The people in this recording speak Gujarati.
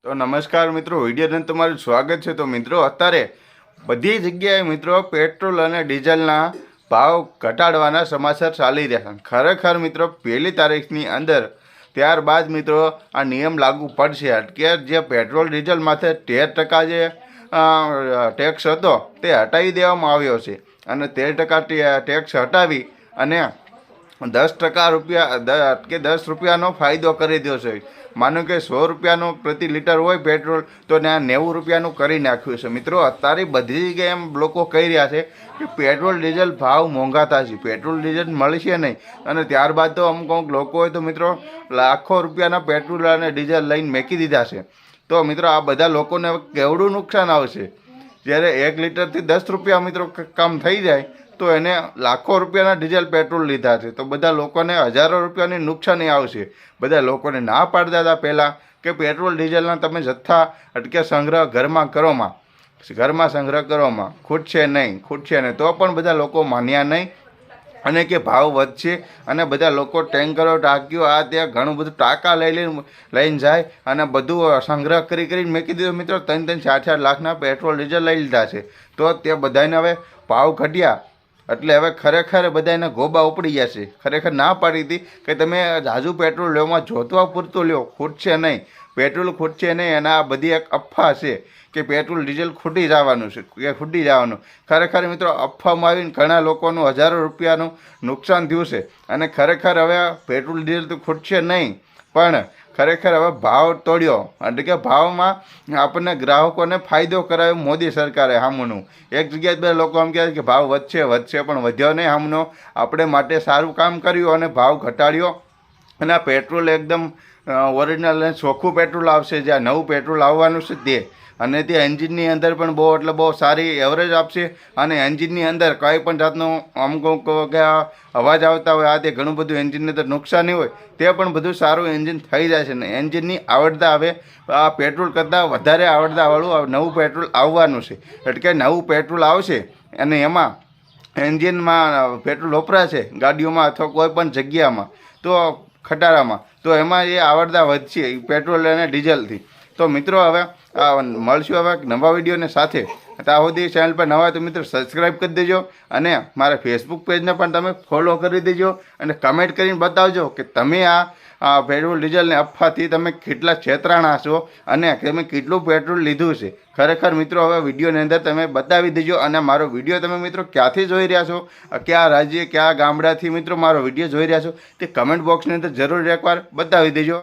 તો નમસ્કાર મિત્રો, વિડીયોને તમારું સ્વાગત છે। તો મિત્રો અત્યારે બધી જગ્યાએ મિત્રો પેટ્રોલ અને ડીઝલના ભાવ ઘટાડવાના સમાચાર ચાલી રહ્યા છે। ખરેખર મિત્રો 1લી તારીખની અંદર ત્યારબાદ મિત્રો આ નિયમ લાગુ પડશે। કે જે પેટ્રોલ ડીઝલ માથે 13% જે ટેક્સ હતો તે હટાવી દેવામાં આવ્યો છે અને 13% ટેક્સ હટાવી અને 10% રૂપિયા કે 10 રૂપિયાનો ફાયદો કરી દો છે। માનો કે 100 રૂપિયાનું પ્રતિ લીટર હોય પેટ્રોલ તો ત્યાં 90 રૂપિયાનું કરી નાખ્યું છે। મિત્રો અત્યારે બધી જગ્યાએ એમ લોકો કહી રહ્યા છે કે પેટ્રોલ ડીઝલ ભાવ મોંઘા થશે, પેટ્રોલ ડીઝલ મળશે નહીં અને ત્યારબાદ તો અમુક લોકોએ તો મિત્રો લાખો રૂપિયાના પેટ્રોલ અને ડીઝલ લઈને મેકી દીધા છે। તો મિત્રો આ બધા લોકોને કેવડું નુકસાન આવશે? જ્યારે 1 લીટરથી 10 રૂપિયા મિત્રો કામ થઈ જાય તો એને લાખો રૂપિયાના ડીઝલ પેટ્રોલ લીધા છે, તો બધા લોકોને હજારો રૂપિયાની નુકસાની આવશે। બધા લોકોને ના પાડતા હતા પહેલાં કે પેટ્રોલ ડીઝલના તમે જથ્થા અટકે સંગ્રહ ઘરમાં સંગ્રહ કરવામાં ખૂટશે નહીં, તો પણ બધા લોકો માન્યા નહીં અને કે ભાવ વધશે અને બધા લોકો ટેન્કરો ટાંકીઓ આ ત્યાં ઘણું બધું ટાંકા લઈને જાય અને બધું સંગ્રહ કરીને મેં કીધું મિત્રો 3-4 લાખના પેટ્રોલ ડીઝલ લઈ લીધા છે। તો તે બધાને હવે ભાવ ઘટ્યા એટલે હવે ખરેખર બધાને ગોબા ઉપડી ગયા છે। ખરેખર ના પાડી હતી કે તમે ઝાઝું પેટ્રોલ લેવામાં જોતવા પૂરતું લ્યો, ખૂટશે નહીં, પેટ્રોલ ખૂટશે નહીં અને આ બધી એક અફવા છે કે પેટ્રોલ ડીઝલ ખૂટી જવાનું। ખરેખર મિત્રો અફવામાં આવીને ઘણા લોકોનું હજારો રૂપિયાનું નુકસાન થયું છે અને ખરેખર હવે પેટ્રોલ ડીઝલ તો ખૂટશે નહીં પણ ખરેખર હવે ભાવ તોડ્યો એટલે કે ભાવમાં આપણને ગ્રાહકોને ફાયદો કરાવ્યો મોદી સરકારે સામુનું। એક જગ્યાએ બધા લોકો એમ કહે કે ભાવ વધશે પણ વધ્યો નહીં, સામનો આપણે માટે સારું કામ કર્યું અને ભાવ ઘટાડ્યો અને આ પેટ્રોલ એકદમ ઓરિજિનલ અને ચોખ્ખું પેટ્રોલ આવશે, જ્યાં નવું પેટ્રોલ આવવાનું છે તે અને તે એન્જિનની અંદર પણ બહુ સારી એવરેજ આપશે અને એન્જિનની અંદર કંઈ પણ જાતનો અમુક કે અવાજ આવતા હોય આ તે ઘણું બધું એન્જિનની અંદર નુકસાની હોય તે પણ બધું સારું એન્જિન થઈ જાય છે ને એન્જિનની આવડતા હવે આ પેટ્રોલ કરતાં વધારે આવડતાવાળું નવું પેટ્રોલ આવવાનું છે। એટલે કે નવું પેટ્રોલ આવશે અને એમાં એન્જિનમાં પેટ્રોલ વપરાશે ગાડીઓમાં અથવા કોઈ પણ જગ્યામાં તો ખટારામાં તો એમાં એ આવડતા વધશે પેટ્રોલ અને ડીઝલથી। તો મિત્રો હવે મળશું હવે નવા વિડીયોને સાથે। ત્યાં સુધી ચેનલ પર નવા તો મિત્રો સબસ્ક્રાઈબ કરી દેજો અને મારા ફેસબુક પેજને પણ તમે ફોલો કરી દેજો અને કમેન્ટ કરીને બતાવજો કે તમે આ પેટ્રોલ ડીઝલને અફવાથી તમે કેટલા છેતરાણા છો અને તમે કેટલું પેટ્રોલ લીધું છે। ખરેખર મિત્રો હવે વિડીયોની અંદર તમે બતાવી દેજો અને મારો વિડીયો તમે મિત્રો ક્યાંથી જોઈ રહ્યા છો, કયા રાજ્ય કયા ગામડાથી મિત્રો મારો વિડીયો જોઈ રહ્યા છો તે કમેન્ટ બોક્સની અંદર જરૂર એકવાર બતાવી દેજો।